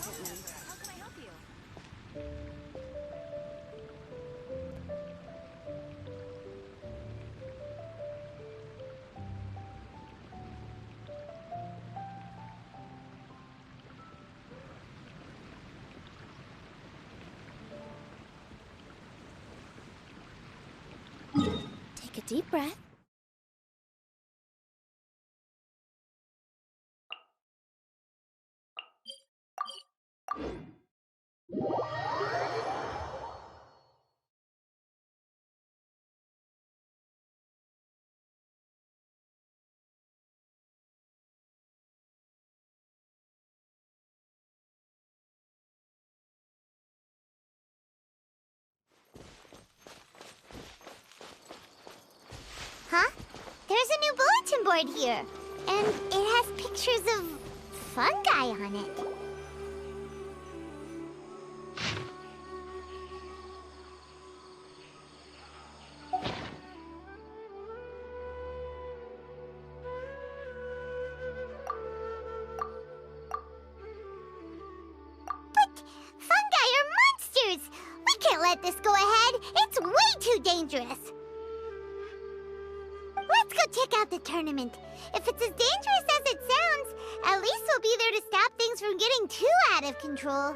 department. How can I help you? Take a deep breath. Huh? There's a new bulletin board here, and it has pictures of fungi on it. But fungi are monsters! We can't let this go ahead. It's way too dangerous. Let's go check out the tournament. If it's as dangerous as it sounds, at least we'll be there to stop things from getting too out of control.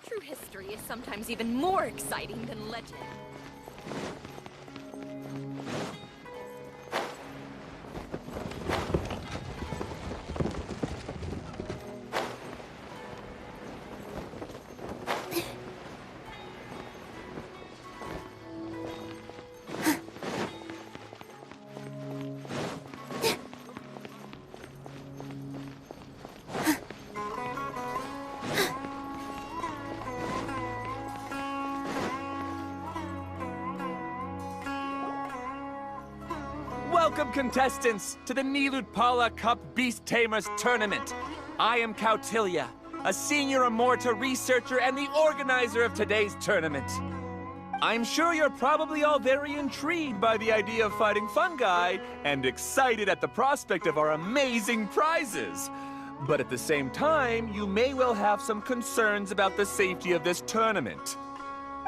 True history is sometimes even more exciting than legend. Welcome, contestants, to the Nilutpala Cup Beast Tamers Tournament. I am Cautilia, a senior Amorta researcher and the organizer of today's tournament. I'm sure you're probably all very intrigued by the idea of fighting fungi and excited at the prospect of our amazing prizes. But at the same time, you may well have some concerns about the safety of this tournament.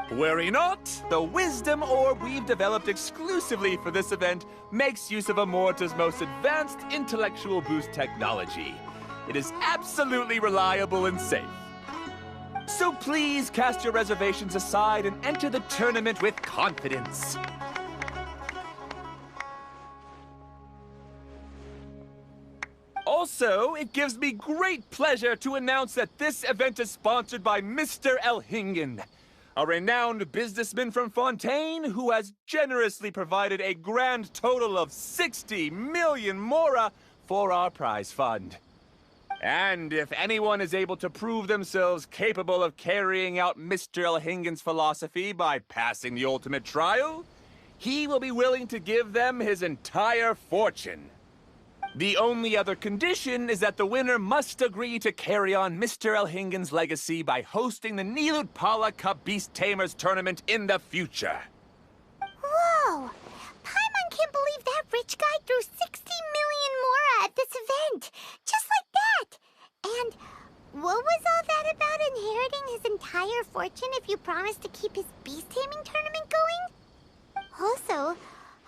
Worry not, the wisdom orb we've developed exclusively for this event makes use of Amorta's most advanced intellectual boost technology. It is absolutely reliable and safe. So please cast your reservations aside and enter the tournament with confidence. Also, it gives me great pleasure to announce that this event is sponsored by Mr. Elhingen, a renowned businessman from Fontaine who has generously provided a grand total of 60 million mora for our prize fund. And if anyone is able to prove themselves capable of carrying out Mr. Elhingen's philosophy by passing the ultimate trial, he will be willing to give them his entire fortune. The only other condition is that the winner must agree to carry on Mr. Elhingen's legacy by hosting the Nilutpala Cup Beast Tamers tournament in the future. Whoa! Paimon can't believe that rich guy threw 60 million mora at this event! Just like that! And what was all that about inheriting his entire fortune if you promised to keep his beast taming tournament going? Also,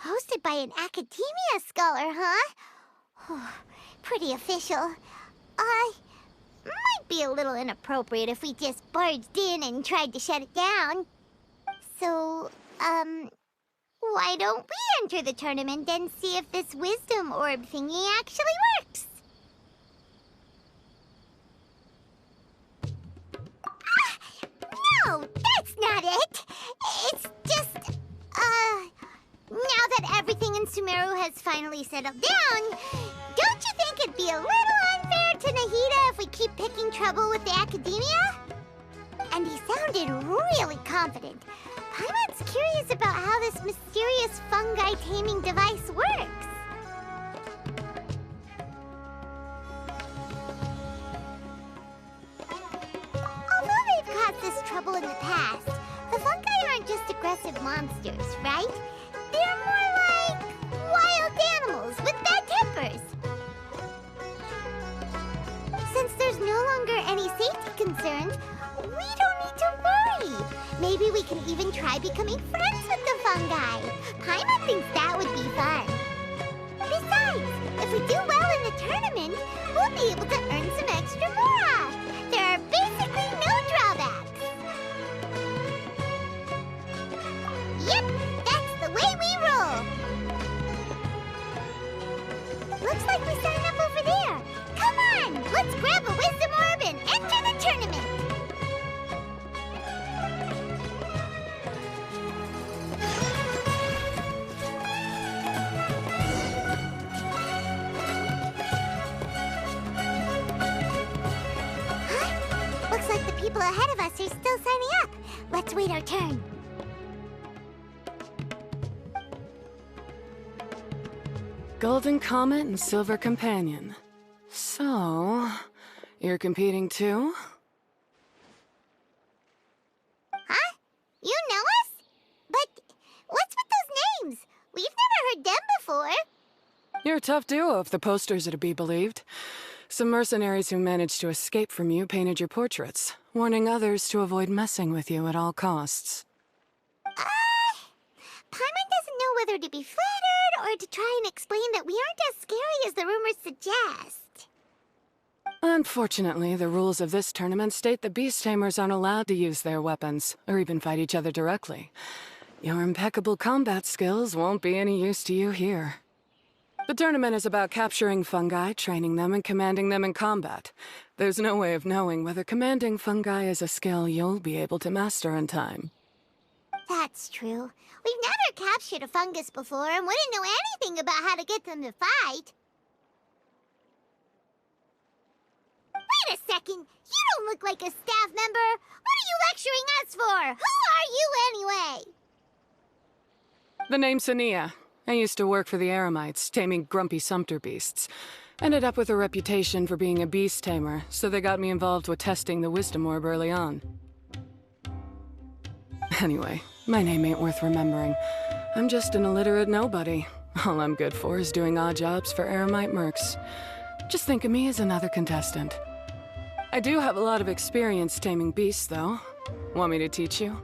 hosted by an academia scholar, huh? Pretty official. My be a little inappropriate if we just barged in and tried to shut it down. So, why don't we enter the tournament and see if this wisdom orb thingy actually works? No, that's not it. It's just, now that everything in Sumeru has finally settled down, don't you think it'd be a little unfair to Nahida if we keep picking trouble with the academia? And he sounded really confident. Paimon's curious about how this mysterious fungi taming device works. Although they've caused this trouble in the past, the fungi aren't just aggressive monsters, right? They're more like wild animals with bad tempers. Since there's no longer any safety concerns, we don't need to worry. Maybe we can even try becoming friends with the fungi. Paimon thinks that would be fun. Besides, if we do well in the tournament, we'll be able to earn some extra mora. There are basically no drawbacks. Yep, that's the way we roll. Looks like we signed up over there. Come on, let's grab a wisdom orb and enter the tournament. Looks like the people ahead of us are still signing up. Let's wait our turn. Golden Comet and Silver Companion. So, you're competing too? Huh? You know us? But what's with those names? We've never heard them before. You're a tough duo if the posters are to be believed. Some mercenaries who managed to escape from you painted your portraits, warning others to avoid messing with you at all costs. Paimon doesn't know whether to be flattered or to try and explain that we aren't as scary as the rumors suggest. Unfortunately, the rules of this tournament state that beast tamers aren't allowed to use their weapons, or even fight each other directly. Your impeccable combat skills won't be any use to you here. The tournament is about capturing fungi, training them, and commanding them in combat. There's no way of knowing whether commanding fungi is a skill you'll be able to master in time. That's true. We've never captured a fungus before and wouldn't know anything about how to get them to fight. Wait a second! You don't look like a staff member! What are you lecturing us for? Who are you anyway? The name's Sania. I used to work for the Eremites, taming grumpy sumpter beasts. Ended up with a reputation for being a beast tamer, so they got me involved with testing the wisdom orb early on. Anyway, my name ain't worth remembering. I'm just an illiterate nobody. All I'm good for is doing odd jobs for Eremite mercs. Just think of me as another contestant. I do have a lot of experience taming beasts, though. Want me to teach you?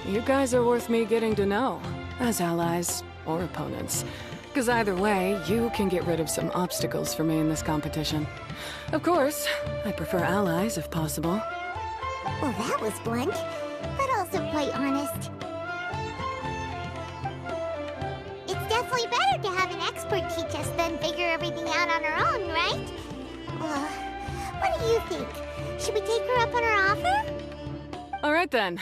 You guys are worth me getting to know, as allies or opponents. Because either way, you can get rid of some obstacles for me in this competition. Of course, I prefer allies if possible. Well, that was blunt, but also quite honest. It's definitely better to have an expert teach us than figure everything out on our own, right? What do you think? Should we take her up on her offer? All right then.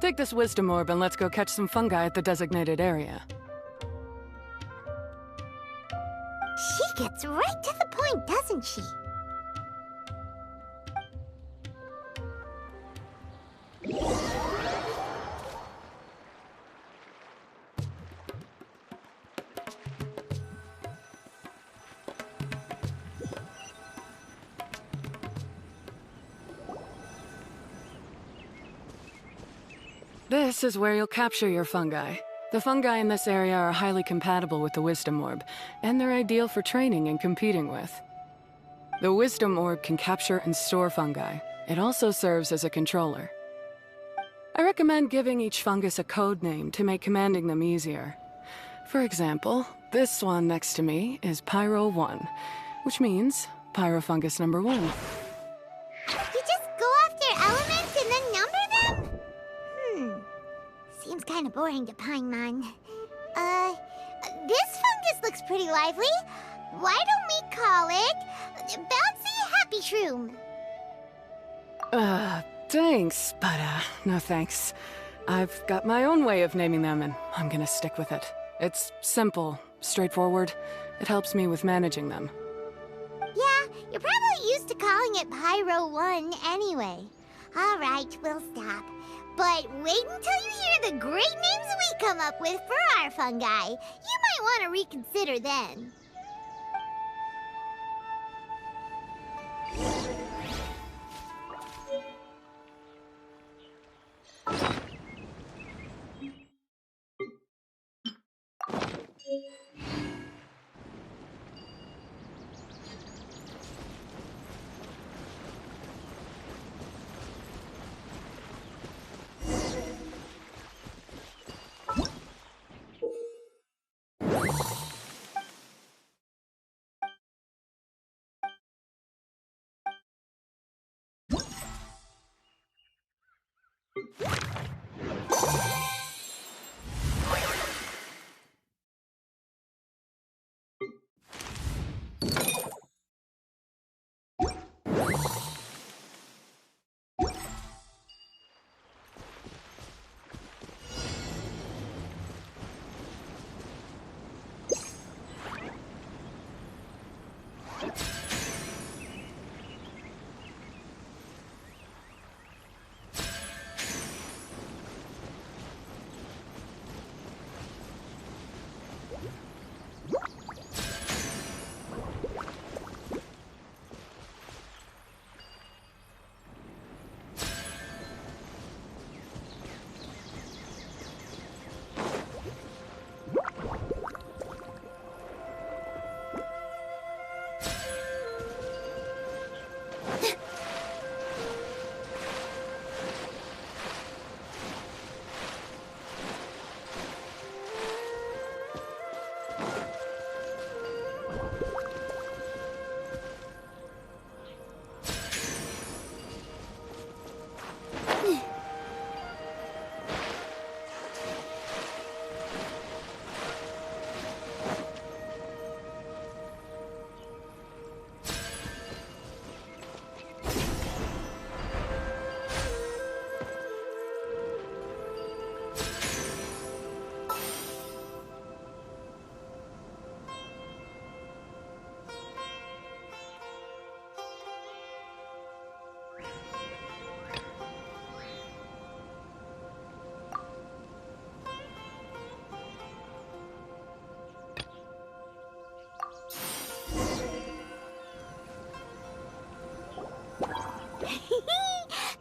Take this wisdom orb and let's go catch some fungi at the designated area. She gets right to the point, doesn't she? This is where you'll capture your fungi. The fungi in this area are highly compatible with the Wisdom Orb, and they're ideal for training and competing with. The Wisdom Orb can capture and store fungi. It also serves as a controller. I recommend giving each fungus a code name to make commanding them easier. For example, this one next to me is Pyro 1, which means Pyrofungus number 1. You just go off their elements and then number them? Seems kind of boring to Paimon. This fungus looks pretty lively. Why don't we call it Bouncy Happy Shroom? Thanks, but no thanks. I've got my own way of naming them, and I'm gonna stick with it. It's simple, straightforward. It helps me with managing them. Yeah, you're probably used to calling it Pyro 1 anyway. All right, we'll stop. But wait until you hear the great names we come up with for our fungi. You might want to reconsider then.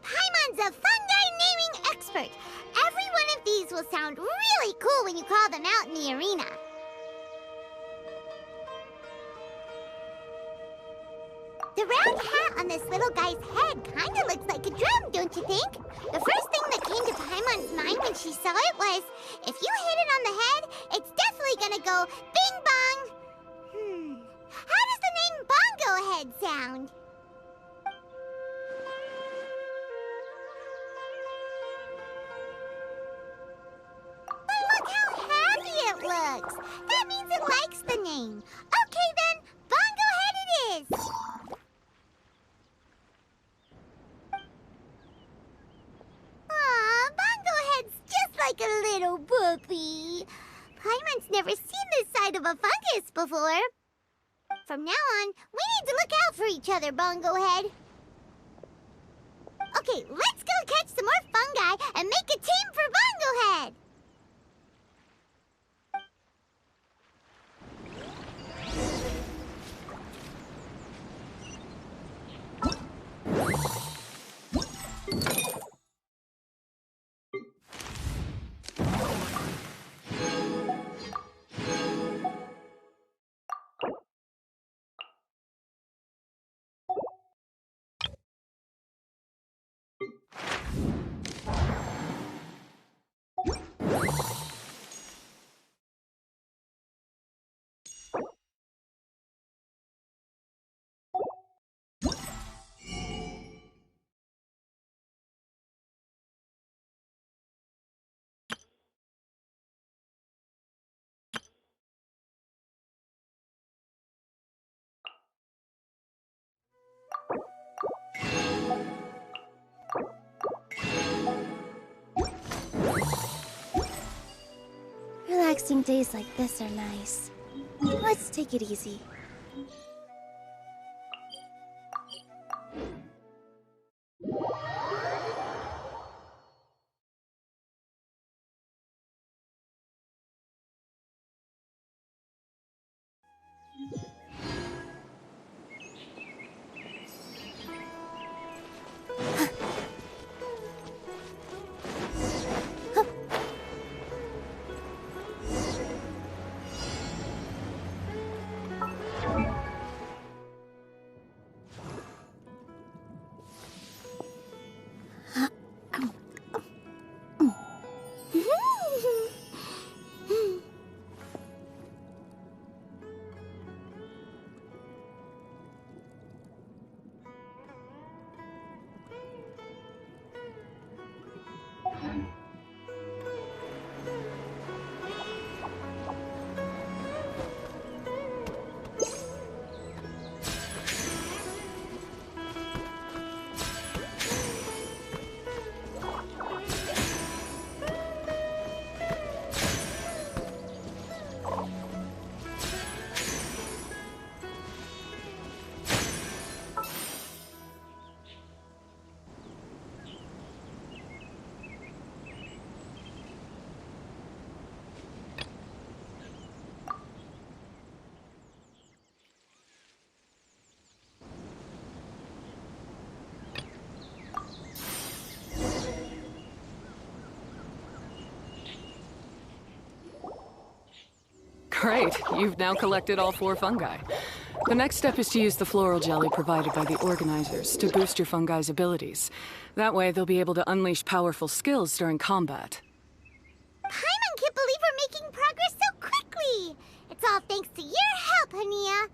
Paimon's a fungi naming expert. Every one of these will sound really cool when you call them out in the arena. The round hat on this little guy's head kind of looks like a drum, don't you think? The first thing that came to Paimon's mind when she saw it was, if you hit it on the head, it's definitely gonna go bing bong. How does the name Bongo Head sound? But look how happy it looks. That means it likes the name. Okay then, Bongo Head it is. Aw, Bongo Head's just like a little puppy. Paimon's never seen this side of a fungus before. From now on, we need to look out for each other, Bongo Head. Okay, let's go catch some more fungi and make a team for Bongo Head. Relaxing days like this are nice. Let's take it easy. Great, you've now collected all 4 fungi. The next step is to use the floral jelly provided by the organizers to boost your fungi's abilities. That way, they'll be able to unleash powerful skills during combat. Paimon can't believe we're making progress so quickly! It's all thanks to your help, Hania.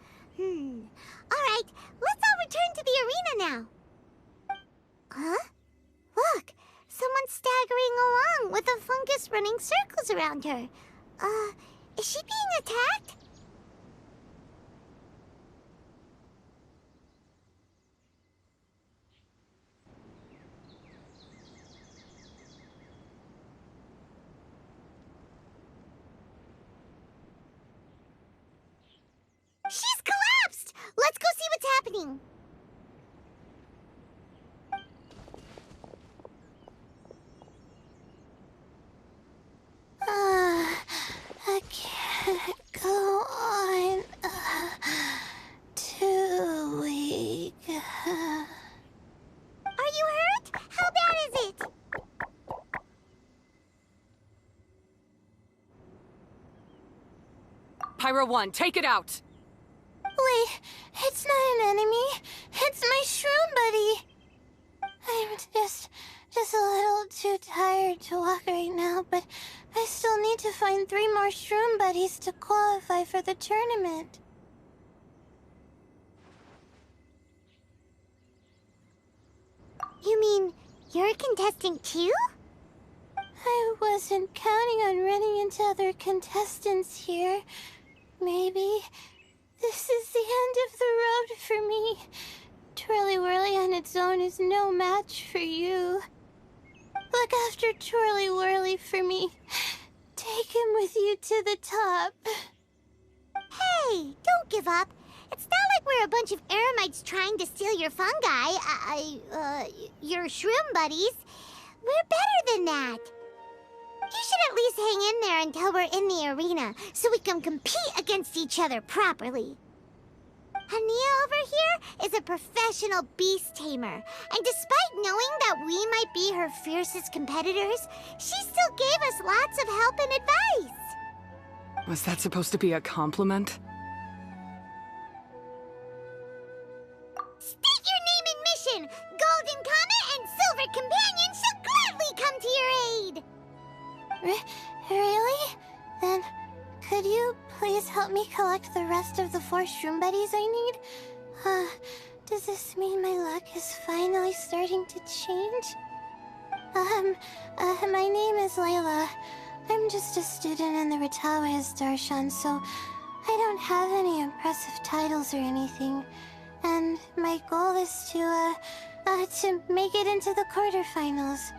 Alright, let's all return to the arena now. Huh? Look, someone's staggering along with a fungus running circles around her. Is she being attacked? She's collapsed! Let's go see what's happening. I can't go on too weak. Are you hurt? How bad is it? Pyro 1, take it out! Wait, it's not an enemy. It's my shroom buddy. I'm just a little too tired to walk right now, but I still need to find 3 more shroom buddies to qualify for the tournament. You mean you're a contestant too? I wasn't counting on running into other contestants here. Maybe this is the end of the road for me. Twirly Whirly on its own is no match for you. Look after Twirly Whirly for me. Take him with you to the top. Hey, don't give up. It's not like we're a bunch of eremites trying to steal your fungi. Your shroom buddies. We're better than that. You should at least hang in there until we're in the arena, so we can compete against each other properly. Hania over here is a professional beast tamer, and despite knowing that we might be her fiercest competitors, she still gave us lots of help and advice. Was that supposed to be a compliment? State your name and mission! Golden Comet and Silver Companion shall gladly come to your aid! Really? Then, could you please help me collect the rest of the 4 shroom buddies I need? Does this mean my luck is finally starting to change? My name is Layla. I'm just a student in the Ratawa's Darshan, so I don't have any impressive titles or anything. And my goal is to make it into the quarterfinals.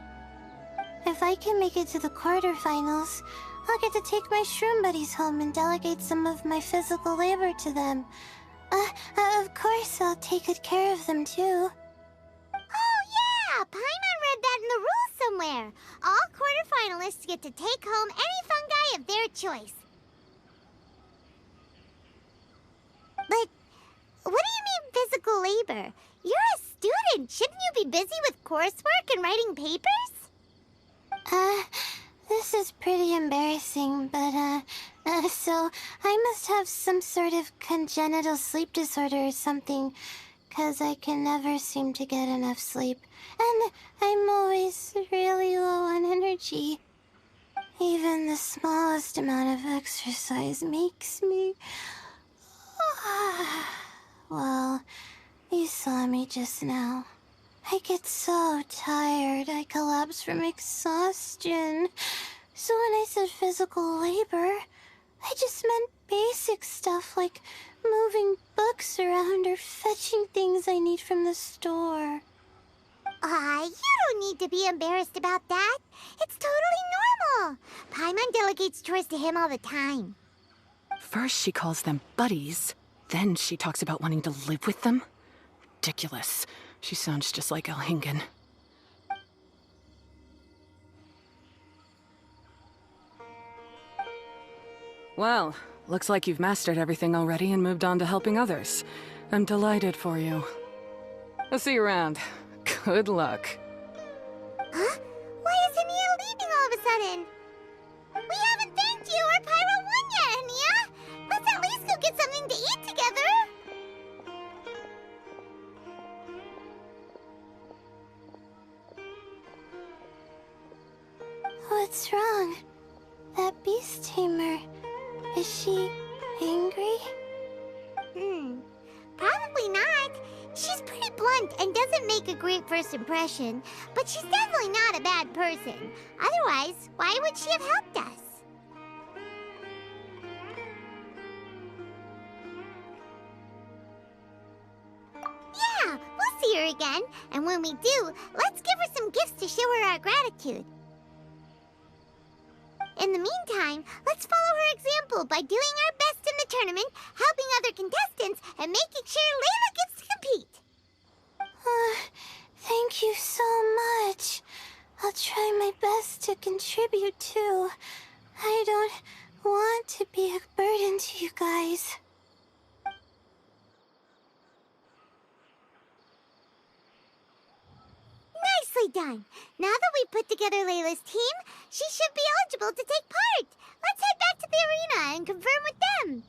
If I can make it to the quarterfinals, I'll get to take my shroom buddies home and delegate some of my physical labor to them. Of course, I'll take good care of them, too. Oh, yeah! Paimon read that in the rules somewhere. All quarterfinalists get to take home any fungi of their choice. But what do you mean physical labor? You're a student. Shouldn't you be busy with coursework and writing papers? This is pretty embarrassing, but, so I must have some sort of congenital sleep disorder or something, 'cause I can never seem to get enough sleep, and I'm always really low on energy. Even the smallest amount of exercise makes me... Well, you saw me just now. I get so tired, I collapse from exhaustion. So when I said physical labor, I just meant basic stuff like moving books around or fetching things I need from the store. You don't need to be embarrassed about that. It's totally normal. Paimon delegates chores to him all the time. First she calls them buddies, then she talks about wanting to live with them. Ridiculous. She sounds just like Elhingen. Well, looks like you've mastered everything already and moved on to helping others. I'm delighted for you. I'll see you around. Good luck. Huh? Why is Ania leaving all of a sudden? We haven't thanked you or Pyro 1 yet, Ania! Let's at least go get something to eat together! What's wrong? That beast tamer, is she angry? Probably not. She's pretty blunt and doesn't make a great first impression, but she's definitely not a bad person. Otherwise, why would she have helped us? Yeah, we'll see her again, and when we do, let's give her some gifts to show her our gratitude. In the meantime, let's follow her example by doing our best in the tournament, helping other contestants, and making sure Layla gets to compete. Thank you so much. I'll try my best to contribute too. I don't want to be a burden to you guys. Nicely done. Now that we put together Layla's team, she should be eligible to take part. Let's head back to the arena and confirm with them.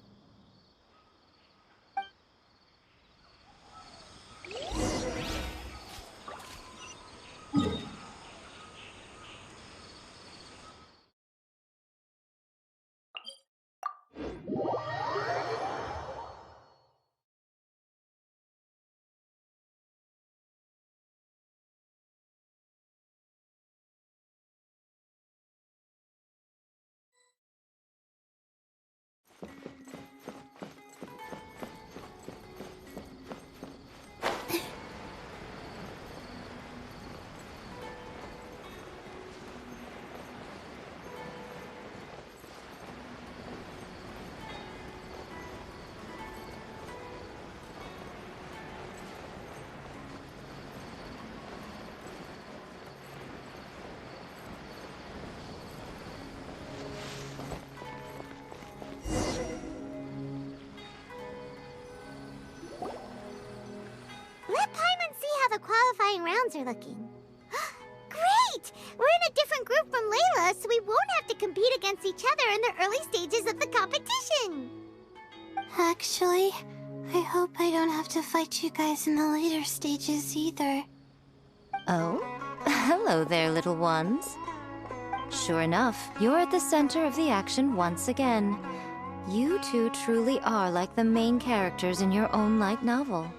Let Paimon see how the qualifying rounds are looking. Great! We're in a different group from Layla, so we won't have to compete against each other in the early stages of the competition. Actually, I hope I don't have to fight you guys in the later stages either. Oh? Hello there, little ones. Sure enough, you're at the center of the action once again. You two truly are like the main characters in your own light novel.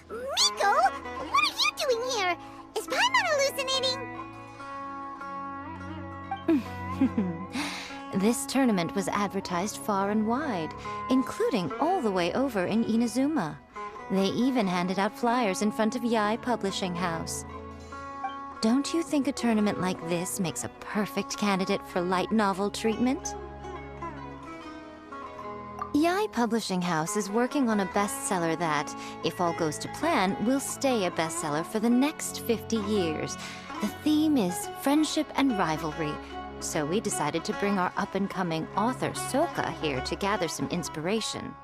Miko! What are you doing here? Is Paimon hallucinating? This tournament was advertised far and wide, including all the way over in Inazuma. They even handed out flyers in front of Yai Publishing House. Don't you think a tournament like this makes a perfect candidate for light novel treatment? Yai Publishing House is working on a bestseller that, if all goes to plan, will stay a bestseller for the next 50 years. The theme is friendship and rivalry, so we decided to bring our up-and-coming author Soka here to gather some inspiration.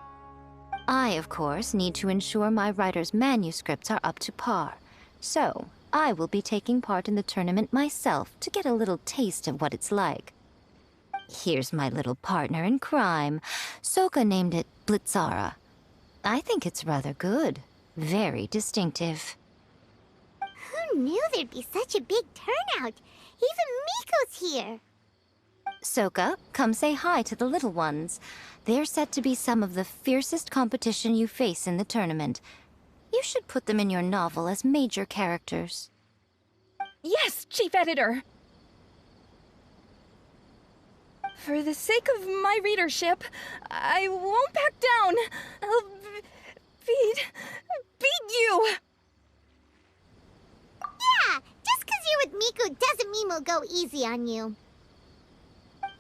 I, of course, need to ensure my writer's manuscripts are up to par, so I will be taking part in the tournament myself to get a little taste of what it's like. Here's my little partner in crime. Soka named it Blitzara. I think it's rather good. Very distinctive. Who knew there'd be such a big turnout? Even Miko's here. Soka, come say hi to the little ones. They're set to be some of the fiercest competition you face in the tournament. You should put them in your novel as major characters. Yes, Chief Editor! For the sake of my readership, I won't back down. I'll beat you! Yeah, just 'cause you're with Miko doesn't mean we'll go easy on you.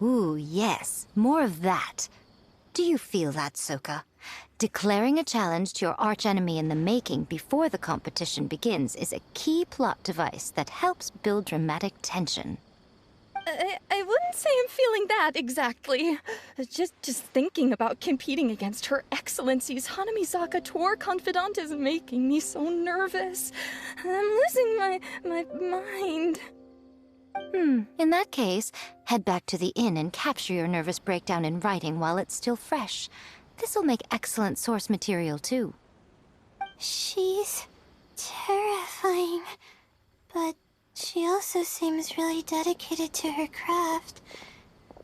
Ooh, yes. More of that. Do you feel that, Soka? Declaring a challenge to your archenemy in the making before the competition begins is a key plot device that helps build dramatic tension. I wouldn't say I'm feeling that exactly. Just thinking about competing against Her Excellency's Hanamizaka tour confidant is making me so nervous. I'm losing my mind. In that case, head back to the inn and capture your nervous breakdown in writing while it's still fresh. This'll make excellent source material, too. She's terrifying, but she also seems really dedicated to her craft.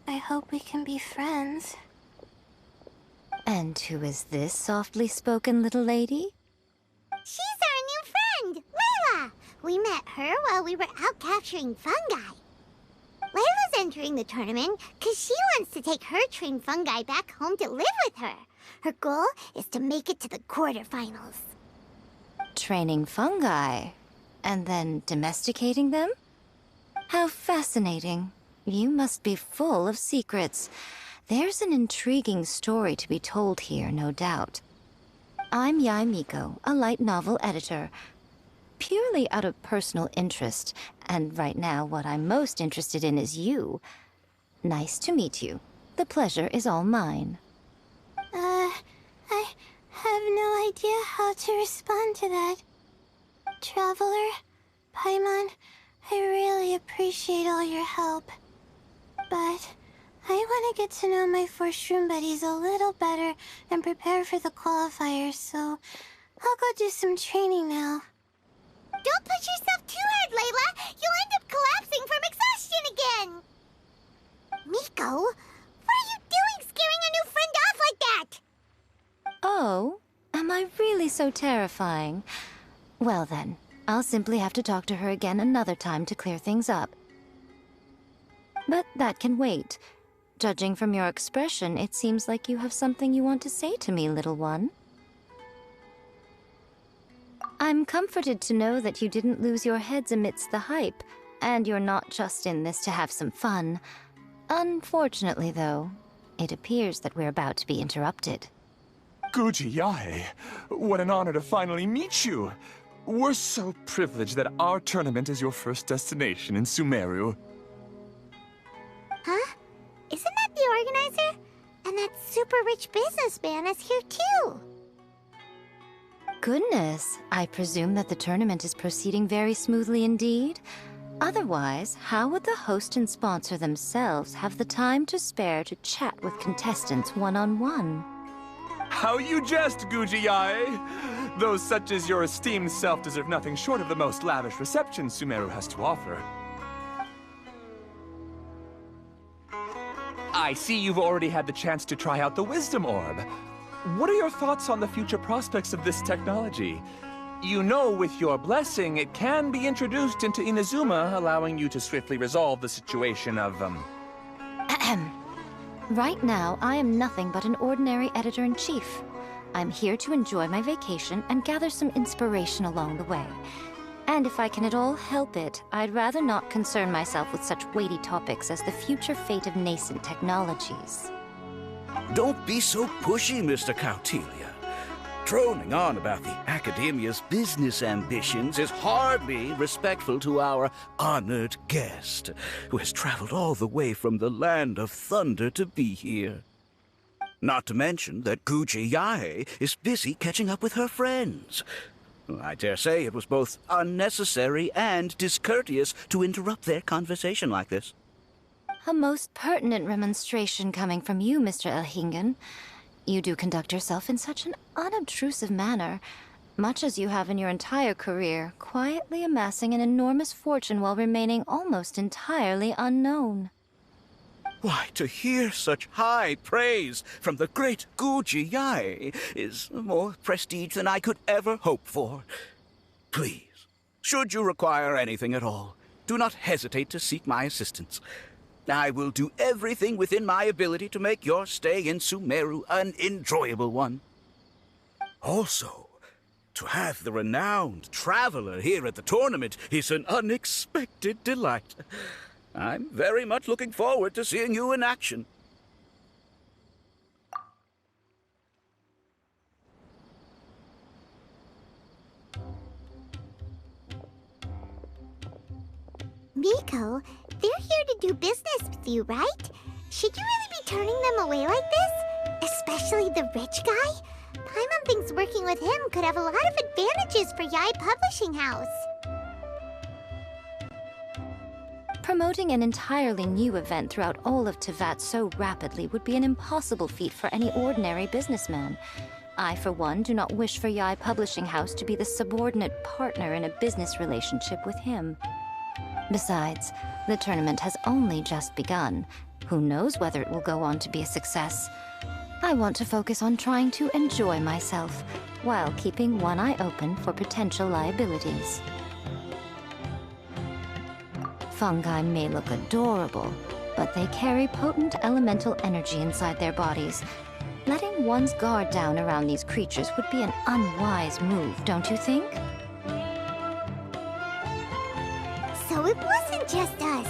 I hope we can be friends. And who is this softly spoken little lady? She's our new friend, Layla. We met her while we were out capturing fungi. Layla's entering the tournament because she wants to take her trained fungi back home to live with her. Her goal is to make it to the quarterfinals. Training fungi, and then domesticating them? How fascinating. You must be full of secrets. There's an intriguing story to be told here, no doubt. I'm Yai Miko, a light novel editor. Purely out of personal interest, and right now what I'm most interested in is you. Nice to meet you. The pleasure is all mine. I have no idea how to respond to that. Traveler, Paimon, I really appreciate all your help. But I want to get to know my 4 shroom buddies a little better and prepare for the qualifiers, so I'll go do some training now. Don't push yourself too hard, Layla. You'll end up collapsing from exhaustion again. Miko, what are you doing scaring a new friend off like that? Oh, am I really so terrifying? Well then, I'll simply have to talk to her again another time to clear things up. But that can wait. Judging from your expression, it seems like you have something you want to say to me, little one. I'm comforted to know that you didn't lose your heads amidst the hype, and you're not just in this to have some fun. Unfortunately, though, it appears that we're about to be interrupted. Guji Yae, what an honor to finally meet you. We're so privileged that our tournament is your first destination in Sumeru. Huh? Isn't that the organizer? And that super rich businessman is here too. Goodness, I presume that the tournament is proceeding very smoothly indeed. Otherwise, how would the host and sponsor themselves have the time to spare to chat with contestants one-on-one? How you jest, Guji Yae! Those such as your esteemed self deserve nothing short of the most lavish reception Sumeru has to offer. I see you've already had the chance to try out the Wisdom Orb. What are your thoughts on the future prospects of this technology? You know, with your blessing, it can be introduced into Inazuma, allowing you to swiftly resolve the situation of, Right now, I am nothing but an ordinary editor-in-chief. I'm here to enjoy my vacation and gather some inspiration along the way. And if I can at all help it, I'd rather not concern myself with such weighty topics as the future fate of nascent technologies. Don't be so pushy, Mr. Cautelia. Droning on about the Academia's business ambitions is hardly respectful to our honored guest, who has traveled all the way from the land of thunder to be here. Not to mention that Guji Yae is busy catching up with her friends. I dare say it was both unnecessary and discourteous to interrupt their conversation like this. A most pertinent remonstration coming from you, Mr. Elhingen. You do conduct yourself in such an unobtrusive manner, much as you have in your entire career, quietly amassing an enormous fortune while remaining almost entirely unknown. Why, to hear such high praise from the great Guji Yae is more prestige than I could ever hope for. Please, should you require anything at all, do not hesitate to seek my assistance. I will do everything within my ability to make your stay in Sumeru an enjoyable one. Also, to have the renowned traveler here at the tournament is an unexpected delight. I'm very much looking forward to seeing you in action. Miko, they're here to do business with you, right? Should you really be turning them away like this? Especially the rich guy? Paimon thinks working with him could have a lot of advantages for Yae Publishing House. Promoting an entirely new event throughout all of Teyvat so rapidly would be an impossible feat for any ordinary businessman. I, for one, do not wish for Yae Publishing House to be the subordinate partner in a business relationship with him. Besides, the tournament has only just begun. Who knows whether it will go on to be a success? I want to focus on trying to enjoy myself, while keeping one eye open for potential liabilities. Fungi may look adorable, but they carry potent elemental energy inside their bodies. Letting one's guard down around these creatures would be an unwise move, don't you think? So it wasn't just us.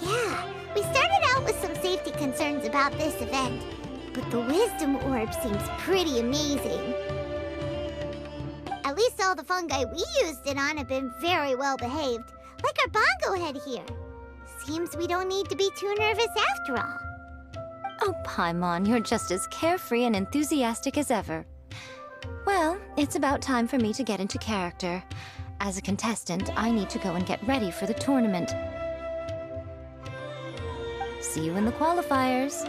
Yeah, we started out with some safety concerns about this event, but the Wisdom Orb seems pretty amazing. At least all the fungi we used it on have been very well behaved, like our bongo head here. Seems we don't need to be too nervous after all. Oh, Paimon, you're just as carefree and enthusiastic as ever. Well, it's about time for me to get into character. As a contestant, I need to go and get ready for the tournament. See you in the qualifiers.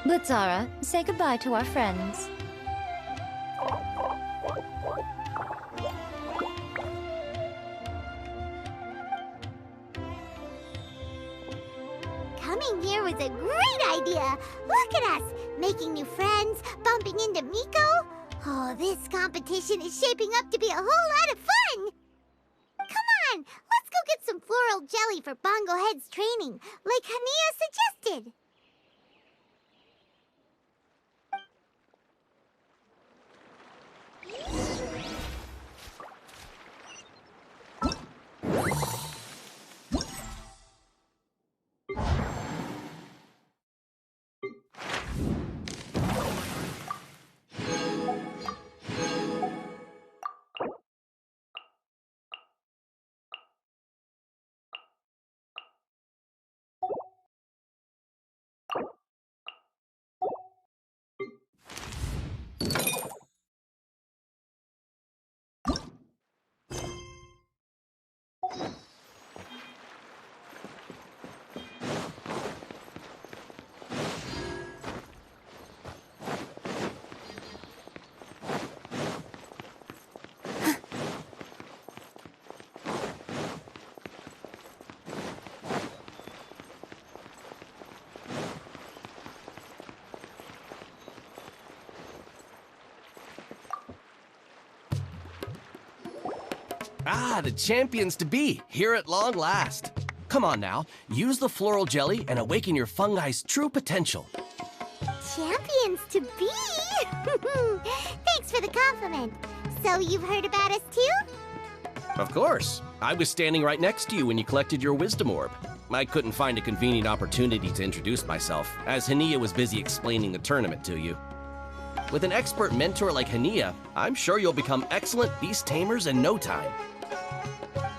Blitzara, say goodbye to our friends. Coming here was a great idea. Look at us, making new friends, bumping into Miko. Oh, this competition is shaping up to be a whole lot of fun. Come on, let's go get some floral jelly for Bongo Head's training, like Hania suggested. Ah, the champions to be, here at long last. Come on now, use the floral jelly and awaken your fungi's true potential. Champions to be? Thanks for the compliment. So you've heard about us too? Of course. I was standing right next to you when you collected your wisdom orb. I couldn't find a convenient opportunity to introduce myself, as Hania was busy explaining the tournament to you. With an expert mentor like Hania, I'm sure you'll become excellent beast tamers in no time.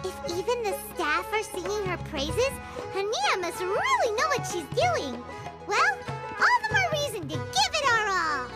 If even the staff are singing her praises, Hania must really know what she's doing. Well, all the more reason to give it our all.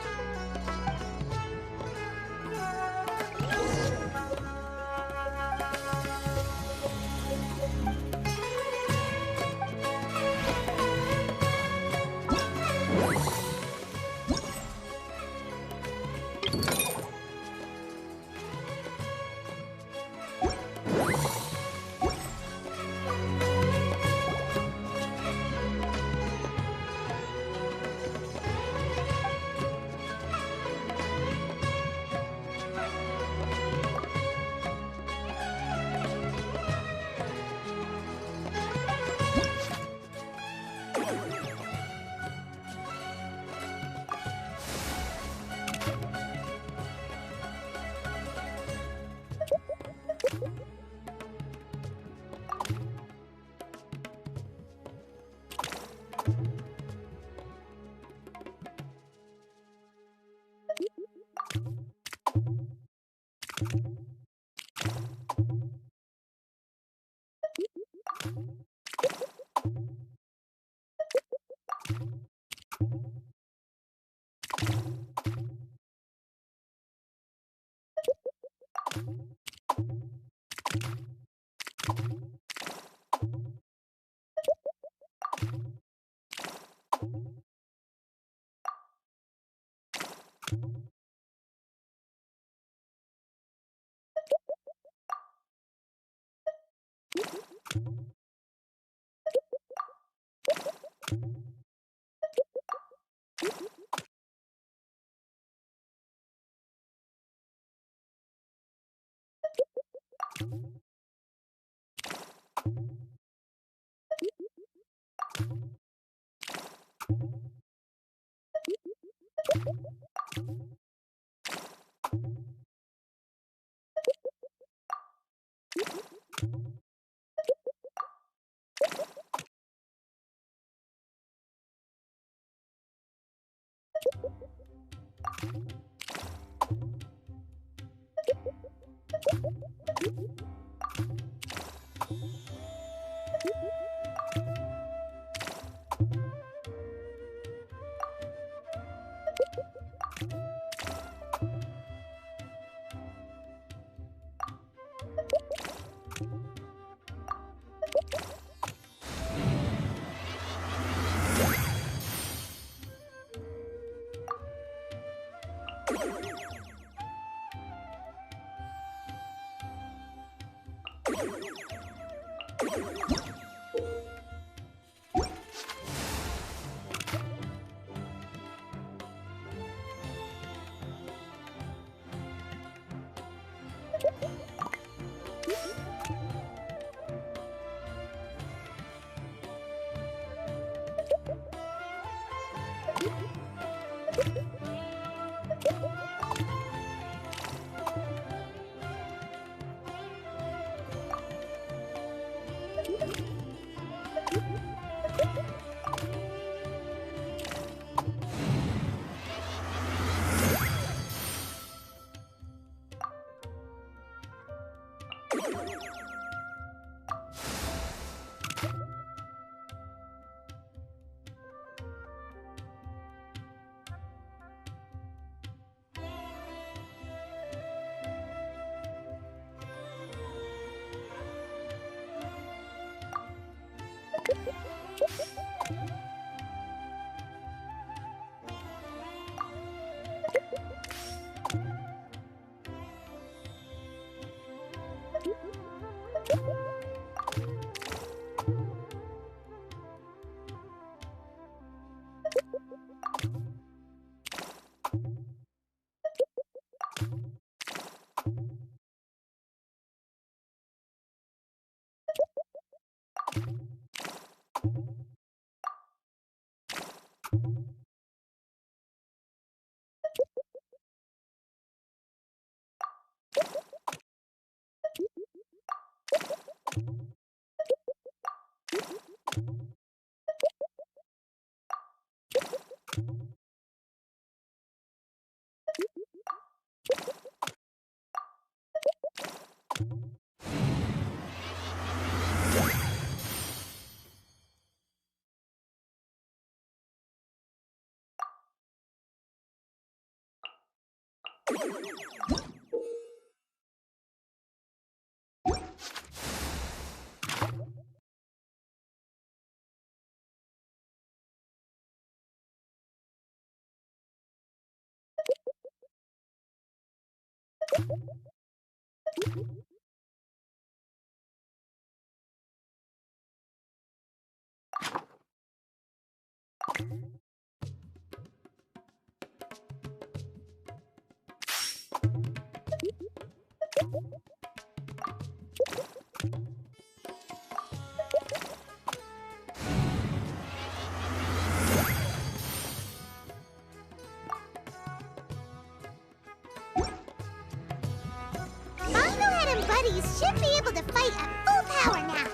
Rhino-Head and buddies should be able to fight at full power now.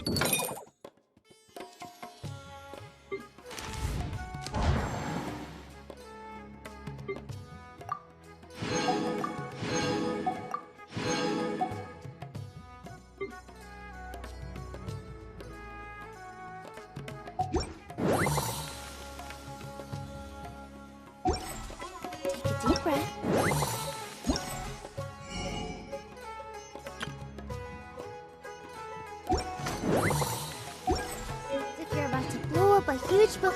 Take a deep breath. As if you're about to blow up a huge book.